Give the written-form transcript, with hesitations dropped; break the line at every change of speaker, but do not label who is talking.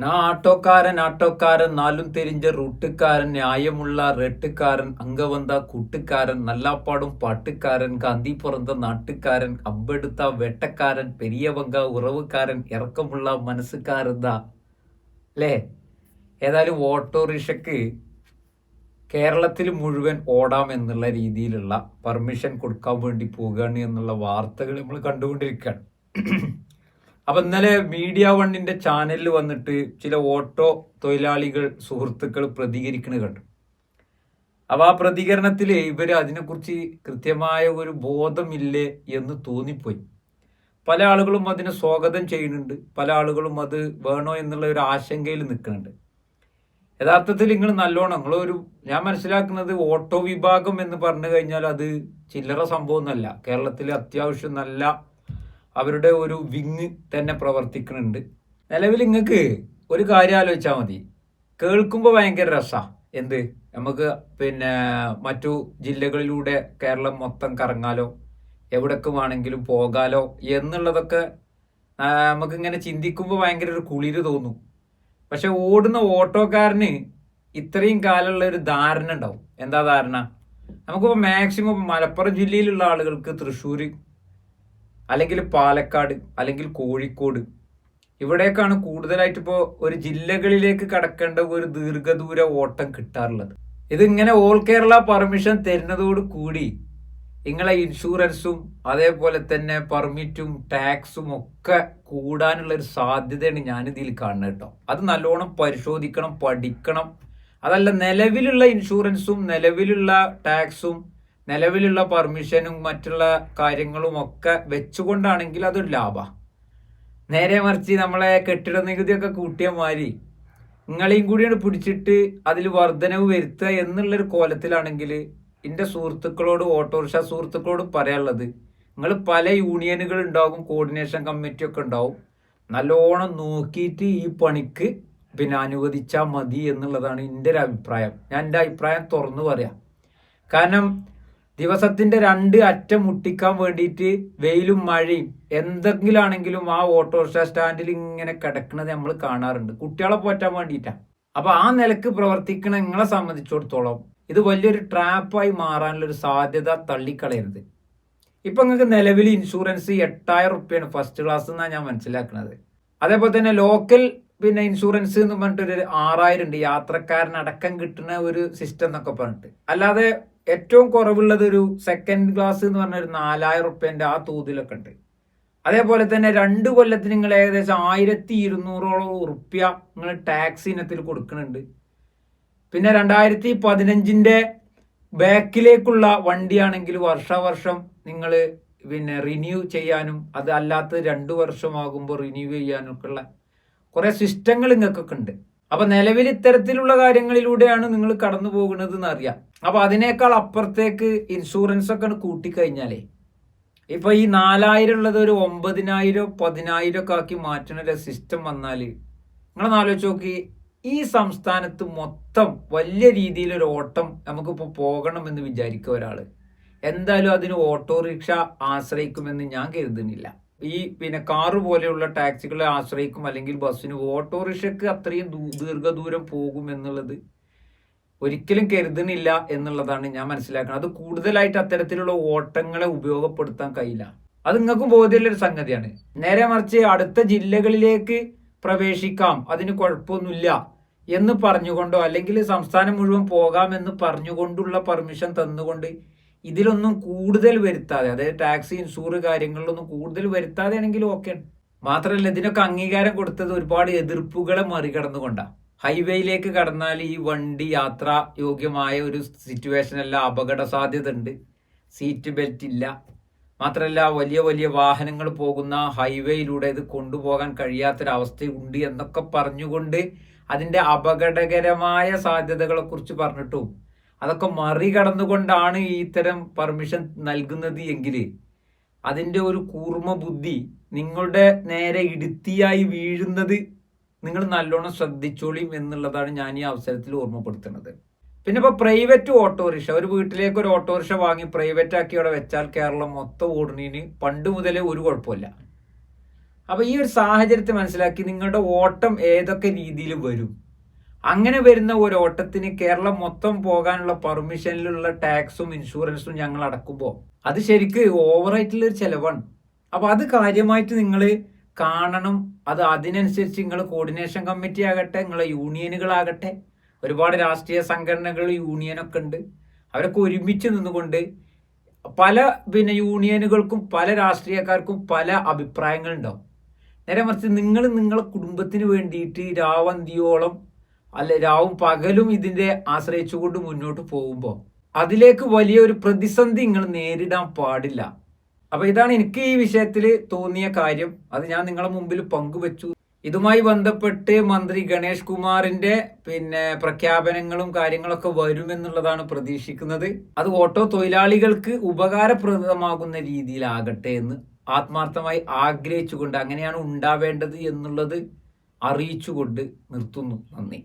ആട്ടോക്കാരൻ നാലും തെരിഞ്ഞ റൂട്ടുകാരൻ ന്യായമുള്ള റെട്ടുകാരൻ അങ്കവന്ത കൂട്ടുകാരൻ നല്ലാപ്പാടും പാട്ടുകാരൻ ഗാന്ധി പിറந்த നാട്ടുകാരൻ അമ്പെടുത്ത വെട്ടക്കാരൻ പെരിയവങ്ക ഉറവുകാരൻ ഇറക്കമുള്ള മനസ്സുകാരന്താ അല്ലേ. ഏതായാലും ഓട്ടോറിക്ഷക്ക് കേരളത്തിൽ മുഴുവൻ ഓടാം എന്നുള്ള രീതിയിലുള്ള പെർമിഷൻ കൊടുക്കാൻ വേണ്ടി പോവുകയാണ് എന്നുള്ള വാർത്തകൾ നമ്മൾ കണ്ടുകൊണ്ടിരിക്കുകയാണ്. അപ്പൊ ഇന്നലെ മീഡിയ വണ്ണിന്റെ ചാനലിൽ വന്നിട്ട് ചില ഓട്ടോ തൊഴിലാളികൾ സുഹൃത്തുക്കൾ പ്രതികരിക്കുന്നത് കണ്ടു. അപ്പൊ ആ പ്രതികരണത്തിൽ ഇവര് അതിനെക്കുറിച്ച് കൃത്യമായ ഒരു ബോധമില്ലേ എന്ന് തോന്നിപ്പോയി. പല ആളുകളും അതിനെ സ്വാഗതം ചെയ്യുന്നുണ്ട്, പല ആളുകളും അത് വേണോ എന്നുള്ള ഒരു ആശങ്കയിൽ നിൽക്കുന്നുണ്ട്. യഥാർത്ഥത്തിൽ നിങ്ങൾ നല്ലോണം ഞാൻ മനസ്സിലാക്കുന്നത് ഓട്ടോ വിഭാഗം എന്ന് പറഞ്ഞു കഴിഞ്ഞാൽ അത് ചില്ലറ സംഭവമൊന്നുമല്ല. കേരളത്തിൽ അത്യാവശ്യം നല്ല അവരുടെ ഒരു വിങ് തന്നെ പ്രവർത്തിക്കുന്നുണ്ട്. നിലവിൽ നിങ്ങൾക്ക് ഒരു കാര്യം ആലോചിച്ചാൽ മതി, കേൾക്കുമ്പോൾ ഭയങ്കര രസമാണ്. എന്ത് നമുക്ക് മറ്റു ജില്ലകളിലൂടെ കേരളം മൊത്തം കറങ്ങാലോ, എവിടേക്ക് വേണമെങ്കിലും പോകാലോ എന്നുള്ളതൊക്കെ നമുക്കിങ്ങനെ ചിന്തിക്കുമ്പോൾ ഭയങ്കര ഒരു കുളിര് തോന്നും. പക്ഷെ ഓടുന്ന ഓട്ടോക്കാരന് ഇത്രയും കാലമുള്ള ഒരു ധാരണ ഉണ്ടാവും. എന്താ ധാരണ? നമുക്കിപ്പോൾ മാക്സിമം മലപ്പുറം ജില്ലയിലുള്ള ആളുകൾക്ക് തൃശ്ശൂർ അല്ലെങ്കിൽ പാലക്കാട് അല്ലെങ്കിൽ കോഴിക്കോട് ഇവിടേക്കാണ് കൂടുതലായിട്ട് ഇപ്പോൾ ഒരു ജില്ലകളിലേക്ക് കടക്കേണ്ട ഒരു ദീർഘദൂര ഓട്ടം കിട്ടാറുള്ളത്. ഇതിങ്ങനെ ഓൾ കേരള പെർമിഷൻ തരുന്നതോട് കൂടി നിങ്ങളെ ഇൻഷുറൻസും അതേപോലെ തന്നെ പെർമിറ്റും ടാക്സും ഒക്കെ കൂടാനുള്ള ഒരു സാധ്യതയാണ് ഞാനിതിൽ കാണുന്നത് കേട്ടോ. അത് നല്ലോണം പരിശോധിക്കണം, പഠിക്കണം. അതല്ല, നിലവിലുള്ള ഇൻഷുറൻസും നിലവിലുള്ള ടാക്സും നിലവിലുള്ള പെർമിഷനും മറ്റുള്ള കാര്യങ്ങളും ഒക്കെ വെച്ചുകൊണ്ടാണെങ്കിൽ അതൊരു ലാഭമാണ്. നേരെ മറിച്ച് നമ്മളെ കെട്ടിട നികുതിയൊക്കെ കൂട്ടിയ മാതിരി നിങ്ങളെയും കൂടിയാണ് പിടിച്ചിട്ട് അതിൽ വർധനവ് വരുത്തുക എന്നുള്ളൊരു കോലത്തിലാണെങ്കിൽ എൻ്റെ സുഹൃത്തുക്കളോട്, ഓട്ടോറിക്ഷ സുഹൃത്തുക്കളോട് പറയാനുള്ളത്, നിങ്ങൾ പല യൂണിയനുകൾ ഉണ്ടാകും, കോർഡിനേഷൻ കമ്മിറ്റി ഒക്കെ ഉണ്ടാവും, നല്ലോണം നോക്കിയിട്ട് ഈ പണിക്ക് അനുവദിച്ചാൽ മതി എന്നുള്ളതാണ് എൻ്റെ ഒരു അഭിപ്രായം. ഞാൻ എൻ്റെ അഭിപ്രായം തുറന്നു പറയാം. കാരണം ദിവസത്തിന്റെ 2 അറ്റം മുട്ടിക്കാൻ വേണ്ടിയിട്ട് വെയിലും മഴയും എന്തെങ്കിലും ആണെങ്കിലും ആ ഓട്ടോറിക്ഷ സ്റ്റാൻഡിൽ ഇങ്ങനെ കിടക്കുന്നത് നമ്മൾ കാണാറുണ്ട്, കുട്ടികളെ പോറ്റാൻ വേണ്ടിയിട്ടാണ്. അപ്പൊ ആ നിലക്ക് പ്രവർത്തിക്കണ നിങ്ങളെ സംബന്ധിച്ചിടത്തോളം ഇത് വലിയൊരു ട്രാപ്പായി മാറാനുള്ള ഒരു സാധ്യത തള്ളിക്കളയരുത്. ഇപ്പൊ നിങ്ങൾക്ക് നിലവിൽ ഇൻഷുറൻസ് 8000 റുപ്യാണ് ഫസ്റ്റ് ക്ലാസ് എന്നാണ് ഞാൻ മനസ്സിലാക്കുന്നത്. അതേപോലെ തന്നെ ലോക്കൽ ഇൻഷുറൻസ് എന്ന് പറഞ്ഞിട്ടൊരു 6000 ഉണ്ട്, യാത്രക്കാരനടക്കം കിട്ടുന്ന ഒരു സിസ്റ്റം എന്നൊക്കെ പറഞ്ഞിട്ട്. അല്ലാതെ ഏറ്റവും കുറവുള്ളത് ഒരു സെക്കൻഡ് ക്ലാസ് എന്ന് പറഞ്ഞ ഒരു 4000 റുപ്യന്റെ ആ തോതിലൊക്കെ ഉണ്ട്. അതേപോലെ തന്നെ 2 കൊല്ലത്തിന് നിങ്ങൾ ഏകദേശം 1200ഓളം റുപ്യ നിങ്ങൾ ടാക്സ് ഇനത്തിൽ കൊടുക്കുന്നുണ്ട്. പിന്നെ 2015 ബാക്കിലേക്കുള്ള വണ്ടിയാണെങ്കിൽ വർഷാവർഷം നിങ്ങൾ റിന്യൂ ചെയ്യാനും അത് അല്ലാത്ത 2 വർഷമാകുമ്പോൾ റിന്യൂ ചെയ്യാനും ഒക്കെ ഉള്ള കുറെ സിസ്റ്റങ്ങൾ നിങ്ങൾക്കൊക്കെ ഉണ്ട്. അപ്പൊ നിലവിൽ ഇത്തരത്തിലുള്ള കാര്യങ്ങളിലൂടെയാണ് നിങ്ങൾ കടന്നു പോകുന്നത് എന്നറിയാം. അപ്പൊ അതിനേക്കാൾ അപ്പുറത്തേക്ക് ഇൻഷുറൻസ് ഒക്കെ കൂട്ടിക്കഴിഞ്ഞാലേ ഇപ്പൊ ഈ 4000 ഉള്ളത് ഒരു 9000 10000 ഒക്കെ ആക്കി മാറ്റുന്ന ഒരു സിസ്റ്റം വന്നാൽ നിങ്ങളൊന്ന് ആലോചിച്ച് നോക്കി, ഈ സംസ്ഥാനത്ത് മൊത്തം വലിയ രീതിയിലൊരു ഓട്ടം നമുക്കിപ്പോൾ പോകണമെന്ന് വിചാരിക്കുക ഒരാള്, എന്തായാലും അതിന് ഓട്ടോറിക്ഷ ആശ്രയിക്കുമെന്ന് ഞാൻ കരുതുന്നില്ല. ഈ കാറ് പോലെയുള്ള ടാക്സികളെ ആശ്രയിക്കും, അല്ലെങ്കിൽ ബസ്സിന്. ഓട്ടോറിക്ഷക്ക് അത്രയും ദീർഘദൂരം പോകും എന്നുള്ളത് ഒരിക്കലും കരുതുന്നില്ല എന്നുള്ളതാണ് ഞാൻ മനസ്സിലാക്കുന്നത്. അത് കൂടുതലായിട്ട് അത്തരത്തിലുള്ള ഓട്ടങ്ങളെ ഉപയോഗപ്പെടുത്താൻ കഴിയില്ല. അത് നിങ്ങൾക്കും ബോധ്യമുള്ള ഒരു സംഗതിയാണ്. നേരെ മറിച്ച് അടുത്ത ജില്ലകളിലേക്ക് പ്രവേശിക്കാം, അതിന് കുഴപ്പമൊന്നുമില്ല എന്ന് പറഞ്ഞുകൊണ്ടോ അല്ലെങ്കിൽ സംസ്ഥാനം മുഴുവൻ പോകാമെന്ന് പറഞ്ഞുകൊണ്ടുള്ള പെർമിഷൻ തന്നുകൊണ്ട് ഇതിലൊന്നും കൂടുതൽ വരുത്താതെ, അതായത് ടാക്സി ഇൻഷൂർ കാര്യങ്ങളിലൊന്നും കൂടുതൽ വരുത്താതെ ആണെങ്കിലും ഓക്കെ. മാത്രമല്ല, ഇതിനൊക്കെ അംഗീകാരം കൊടുത്തത് ഒരുപാട് എതിർപ്പുകളെ മറികടന്നുകൊണ്ടാണ്. ഹൈവേയിലേക്ക് കടന്നാൽ ഈ വണ്ടി യാത്രാ യോഗ്യമായ ഒരു സിറ്റുവേഷൻ അല്ല, അപകട സാധ്യത ഉണ്ട്, സീറ്റ് ബെൽറ്റ് ഇല്ല. മാത്രമല്ല, വലിയ വലിയ വാഹനങ്ങൾ പോകുന്ന ഹൈവേയിലൂടെ ഇത് കൊണ്ടുപോകാൻ കഴിയാത്തൊരവസ്ഥയുണ്ട് എന്നൊക്കെ പറഞ്ഞുകൊണ്ട് അതിൻ്റെ അപകടകരമായ സാധ്യതകളെ കുറിച്ച് പറഞ്ഞിട്ടും അതൊക്കെ മറികടന്നുകൊണ്ടാണ് ഈ ഇത്തരം പെർമിഷൻ നൽകുന്നത് എങ്കിൽ അതിൻ്റെ ഒരു കൂർമ്മ ബുദ്ധി നിങ്ങളുടെ നേരെ ഇടുത്തിയായി വീഴുന്നത് നിങ്ങൾ നല്ലോണം ശ്രദ്ധിച്ചോളിയും എന്നുള്ളതാണ് ഞാൻ ഈ അവസരത്തിൽ ഓർമ്മപ്പെടുത്തുന്നത്. പിന്നെ ഇപ്പോൾ പ്രൈവറ്റ് ഓട്ടോറിക്ഷ, ഒരു വീട്ടിലേക്ക് ഒരു ഓട്ടോറിക്ഷ വാങ്ങി പ്രൈവറ്റ് ആക്കി അവിടെ വെച്ചാൽ കേരളം മൊത്തം ഓടുന്നതിന് പണ്ട് മുതലേ ഒരു കുഴപ്പമില്ല. അപ്പൊ ഈ ഒരു സാഹചര്യത്തെ മനസ്സിലാക്കി നിങ്ങളുടെ ഓട്ടം ഏതൊക്കെ രീതിയിൽ വരും, അങ്ങനെ വരുന്ന ഒരു ഓട്ടത്തിന് കേരളം മൊത്തം പോകാനുള്ള പെർമിഷനിലുള്ള ടാക്സും ഇൻഷുറൻസും ഞങ്ങൾ അടക്കുമ്പോൾ അത് ശരിക്ക് ഓവറായിട്ടുള്ള ഒരു ചെലവാണ്. അപ്പൊ അത് കാര്യമായിട്ട് നിങ്ങൾ കാണണം. അത് അതിനനുസരിച്ച് നിങ്ങൾ കോർഡിനേഷൻ കമ്മിറ്റി ആകട്ടെ, നിങ്ങളെ യൂണിയനുകളാകട്ടെ, ഒരുപാട് രാഷ്ട്രീയ സംഘടനകൾ യൂണിയനൊക്കെ ഉണ്ട്, അവരൊക്കെ ഒരുമിച്ച് നിന്നുകൊണ്ട് പല യൂണിയനുകൾക്കും പല രാഷ്ട്രീയക്കാർക്കും പല അഭിപ്രായങ്ങളുണ്ടാവും. നേരെ മറിച്ച് നിങ്ങളെ കുടുംബത്തിന് വേണ്ടിയിട്ട് രാവന്തിയോളം അല്ലെ രാവും പകലും ഇതിന്റെ ആശ്രയിച്ചുകൊണ്ട് മുന്നോട്ട് പോകുമ്പോൾ അതിലേക്ക് വലിയൊരു പ്രതിസന്ധി നിങ്ങൾ നേരിടാൻ പാടില്ല. അപ്പൊ ഇതാണ് എനിക്ക് ഈ വിഷയത്തിൽ തോന്നിയ കാര്യം. അത് ഞാൻ നിങ്ങളെ മുമ്പിൽ പങ്കുവെച്ചു. ഇതുമായി ബന്ധപ്പെട്ട് മന്ത്രി ഗണേഷ് കുമാറിന്റെ പ്രഖ്യാപനങ്ങളും കാര്യങ്ങളൊക്കെ വരുമെന്നുള്ളതാണ് പ്രതീക്ഷിക്കുന്നത്. അത് ഓട്ടോ തൊഴിലാളികൾക്ക് ഉപകാരപ്രദമാകുന്ന രീതിയിലാകട്ടെ എന്ന് ആത്മാർത്ഥമായി ആഗ്രഹിച്ചുകൊണ്ട്, അങ്ങനെയാണ് ഉണ്ടാവേണ്ടത് എന്നുള്ളത് അറിയിച്ചുകൊണ്ട് നിർത്തുന്നു. നന്ദി.